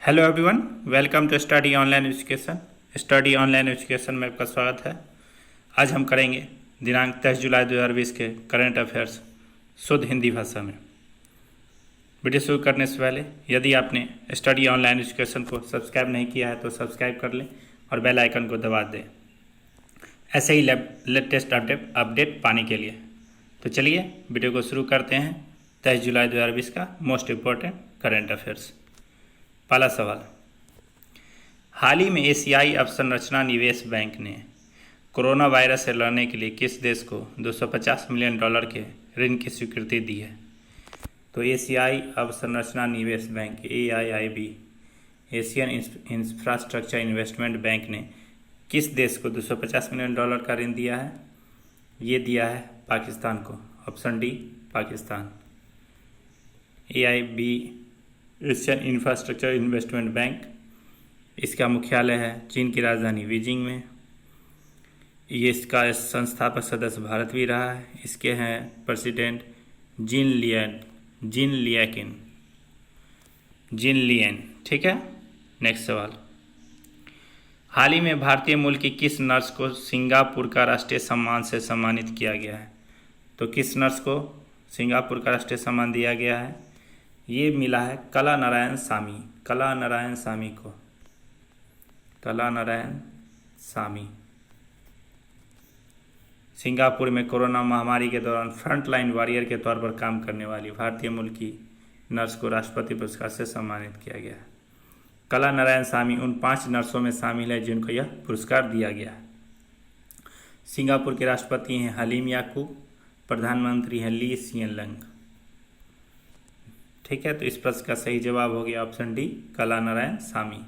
Hello everyone, welcome to study online education. Study online education में आपका स्वागत है। आज हम करेंगे दिनांक 23 जुलाई 2020 के करंट अफेयर्स शुद्ध हिंदी भाषा में। वीडियो शुरू करने से पहले यदि आपने स्टडी ऑनलाइन एजुकेशन को सब्सक्राइब नहीं किया है तो सब्सक्राइब कर लें और बेल आइकन को दबा दें ऐसे ही लेटेस्ट अपडेट पाने के लिए। तो चलिए वीडियो को शुरू करते हैं। 23 जुलाई 2020 का मोस्ट इम्पोर्टेंट करंट अफेयर्स। पहला सवाल, हाल ही में एशियाई अवसंरचना निवेश बैंक ने कोरोना वायरस से लड़ने के लिए किस देश को $250 मिलियन के ऋण की स्वीकृति दी है? तो एशियाई अवसंरचना निवेश bank AIIB, Asian infrastructure investment bank ने किस देश को $250 मिलियन का ऋण दिया है? ये दिया है पाकिस्तान को। Option D Pakistan. AIIB Asian infrastructure investment bank, इसका मुख्यालय है चीन की राजधानी बीजिंग में। ये इसका संस्थापक सदस्य भारत भी रहा है। इसके हैं प्रेसिडेंट जिन लियन। ठीक है। नेक्स्ट सवाल, हाल ही में भारतीय मूल की किस नर्स को सिंगापुर का राष्ट्रीय सम्मान से सम्मानित किया गया है? तो किस नर्स को सिंगापुर का राष्ट्रीय सम्मान दिया गया है? ये मिला है कला नारायण सामी। सिंगापुर में कोरोना महामारी के दौरान फ्रंटलाइन वॉरियर के तौर पर काम करने वाली भारतीय मूल की नर्स को राष्ट्रपति पुरस्कार से सम्मानित किया गया है। कला नारायण सामी उन 5 नर्सों में शामिल है जिनको यह पुरस्कार दिया गया है। सिंगापुर के राष्ट्रपति हैं हलीम याकूब, प्रधानमंत्री हैं ली सिएन लंग। ठीक है, तो इस प्रश्न का सही जवाब हो गया ऑप्शन डी कला नारायण सामी।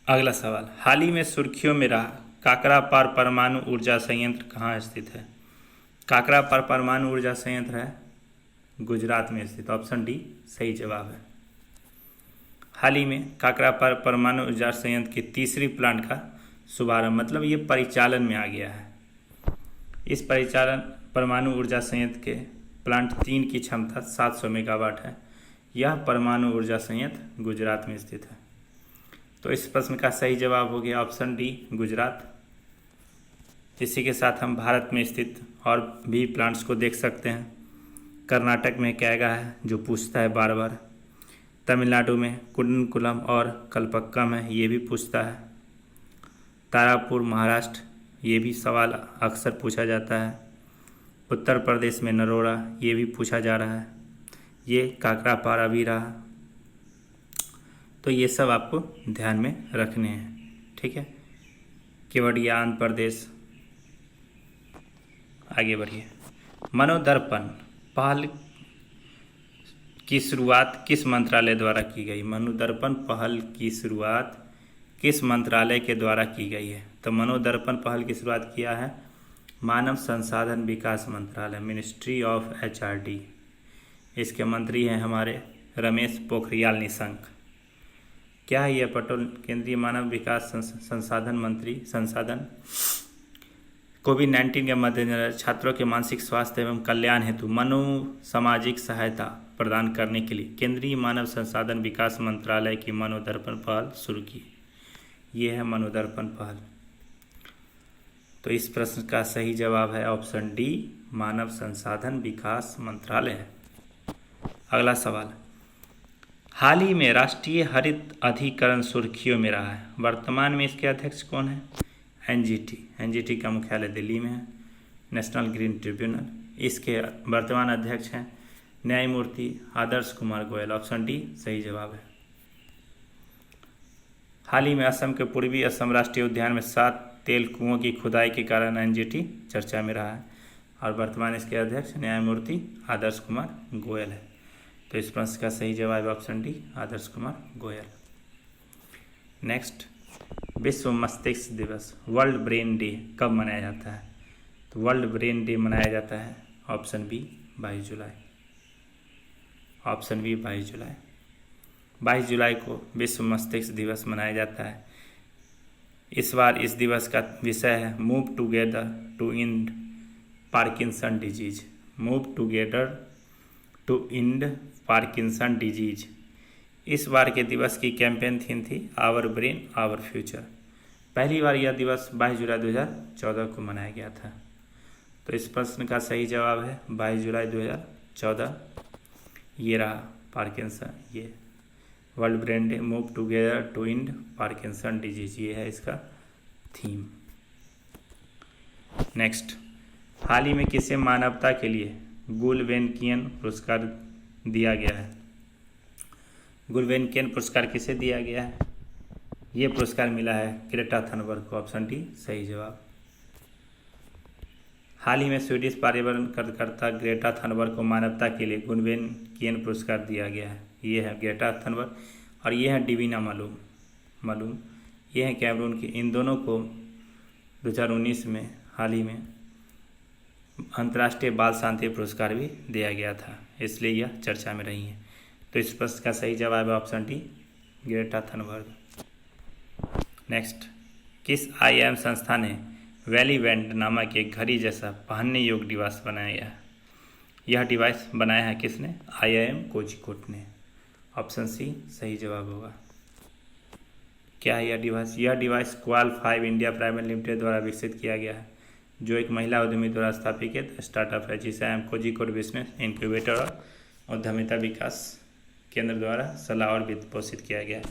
अगला सवाल, हाल ही में सुर्खियों में रहा काकरापार परमाणु ऊर्जा संयंत्र कहाँ स्थित है? काकरापार परमाणु ऊर्जा संयंत्र है गुजरात में स्थित। ऑप्शन डी सही जवाब है। हाल ही में काकरापार परमाणु ऊर्जा संयंत्र की तीसरी प्लांट का शुभारंभ, मतलब ये परिचालन में आ गया है। इस परमाणु ऊर्जा संयंत्र के प्लांट 3 की क्षमता 700 मेगावाट है। यह परमाणु ऊर्जा संयंत्र गुजरात में स्थित है। तो इस प्रश्न का सही जवाब हो गया ऑप्शन डी गुजरात। इसी के साथ हम भारत में स्थित और भी प्लांट्स को देख सकते हैं। कर्नाटक में कैगा है जो पूछता है बार बार। तमिलनाडु में कुडनकुलम और कलपक्कम है, ये भी पूछता है। तारापुर महाराष्ट्र, ये भी सवाल अक्सर पूछा जाता है। उत्तर प्रदेश में नरोड़ा, ये भी पूछा जा रहा है। ये काकरापारा भी रहा। तो ये सब आपको ध्यान में रखने हैं। ठीक है। केवड़िया आंध्र प्रदेश। आगे बढ़िए। मनोदर्पण पहल की शुरुआत किस मंत्रालय द्वारा की गई? मनोदर्पण पहल की शुरुआत किस मंत्रालय के द्वारा की गई है? तो मनोदर्पण पहल की शुरुआत किया है मानव संसाधन विकास मंत्रालय, मिनिस्ट्री ऑफ HRD। इसके मंत्री हैं हमारे रमेश पोखरियाल निशंक। क्या है यह पटोल? केंद्रीय मानव विकास संसाधन मंत्री। कोविड-19 के मद्देनजर छात्रों के मानसिक स्वास्थ्य एवं कल्याण हेतु मनोसामाजिक सहायता प्रदान करने के लिए केंद्रीय मानव संसाधन विकास मंत्रालय की मनोदर्पण पहल शुरू की। ये है मनोदर्पण पहल। तो इस प्रश्न का सही जवाब है ऑप्शन डी मानव संसाधन विकास मंत्रालय है। अगला सवाल, हाल ही में राष्ट्रीय हरित अधिकरण सुर्खियों में रहा है। वर्तमान में इसके अध्यक्ष कौन है? NGT का मुख्यालय दिल्ली में है, नेशनल ग्रीन ट्रिब्यूनल। इसके वर्तमान अध्यक्ष हैं न्यायमूर्ति आदर्श कुमार गोयल। ऑप्शन डी सही जवाब है। हाल ही में असम के पूर्वी असम राष्ट्रीय उद्यान में 7 तेल कुओं की खुदाई के कारण NGT चर्चा में रहा है और वर्तमान इसके अध्यक्ष न्यायमूर्ति आदर्श कुमार गोयल है। तो इस प्रश्न का सही जवाब option D Adarsh Kumar Goyal. Next, विश्व मस्तिष्क दिवस वर्ल्ड ब्रेन डे कब मनाया जाता है? तो वर्ल्ड ब्रेन डे मनाया जाता है ऑप्शन बी 22 जुलाई। ऑप्शन बी 22 जुलाई। 22 जुलाई को विश्व मस्तिष्क दिवस मनाया जाता है। इस बार इस दिवस का विषय है move together to end Parkinson disease. Move together to end Parkinson disease. इस बार के दिवस की कैंपेन थीम थी आवर ब्रेन आवर फ्यूचर। पहली बार यह दिवस 22 जुलाई 2014 को मनाया गया था। तो इस प्रश्न का सही जवाब है 22 जुलाई 2014। ये रहा पार्किंसन, ये world brain day move together to end Parkinson disease, ये है इसका थीम। नेक्स्ट, हाल ही में किसे मानवता के लिए गुलवेनकियन पुरस्कार दिया गया है? गुलवेनकियन पुरस्कार किसे दिया गया है? ये पुरस्कार मिला है ग्रेटा थनबर्ग को। ऑप्शन डी सही जवाब। हाल ही में स्वीडिश पर्यावरण कार्यकर्ता ग्रेटा थनबर्ग को मानवता के लिए गुलवेनकियन पुरस्कार दिया गया है। ये है ग्रेटा थनबर्ग और ये है डिवीना मालूम, ये है कैमरून की। इन दोनों को 2019 में हाल ही में अंतर्राष्ट्रीय बाल शांति पुरस्कार भी दिया गया था, इसलिए यह चर्चा में रही है। तो इस प्रश्न का सही जवाब है option D Greta Thunberg. Next, किस IIM संस्था ने वैली बैंड नामक एक घड़ी जैसा पहनने योग्य डिवाइस बनाया है? यह डिवाइस बनाया है किसने? IIM कोझिकोड ने। ऑप्शन सी सही जवाब होगा। क्या है यह डिवाइस? यह डिवाइस क्वाल 5 इंडिया प्राइवेट लिमिटेड द्वारा विकसित किया गया है, जो एक महिला उद्यमी द्वारा स्थापित एक स्टार्टअप है, जिसे IIM कोझिकोड बिजनेस इंक्यूबेटर और उद्यमिता विकास केंद्र द्वारा सलाह और वित्त पोषित किया गया है।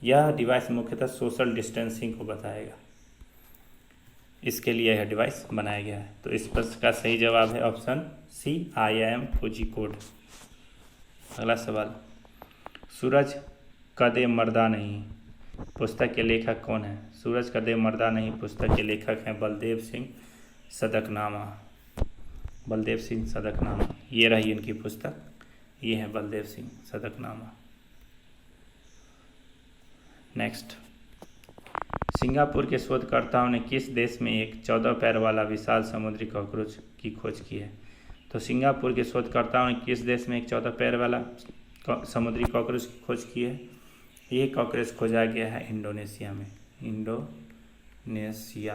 यह डिवाइस मुख्यतः सोशल डिस्टेंसिंग को बताएगा, इसके लिए यह डिवाइस बनाया गया है। तो इस प्रश्न का सही जवाब है ऑप्शन सी IIM कोझिकोड। अगला सवाल, सूरज कदे मर्दा नहीं पुस्तक के लेखक कौन है? सूरज कदे मर्दा नहीं पुस्तक के लेखक हैं बलदेव सिंह सदकनामा। ये रही इनकी पुस्तक, ये है बलदेव सिंह सदकनामा। नेक्स्ट, सिंगापुर के शोधकर्ताओं ने किस देश में एक 14 पैर वाला विशाल समुद्री कॉकरोच की खोज की है? तो सिंगापुर के शोधकर्ताओं ने किस देश में एक 14 पैर वाला समुद्री कॉकरोच की खोज की है? ये कॉकरोच खोजा गया है इंडोनेशिया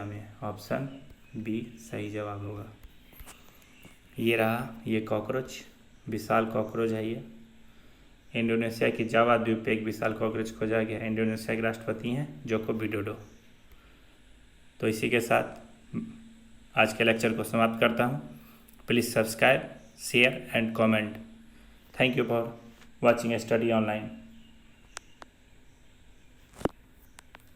में। ऑप्शन बी सही जवाब होगा। ये रहा ये कॉकरोच, विशाल कॉकरोच है ये। इंडोनेशिया की जावा द्वीप पे एक विशाल कॉकरोच खोजा गया। इंडोनेशिया के राष्ट्रपति हैं जोको विडोडो। तो इसी के साथ आज के लेक्चर को समाप्त करता हूँ। Please subscribe, share and comment. Thank you for watching study online.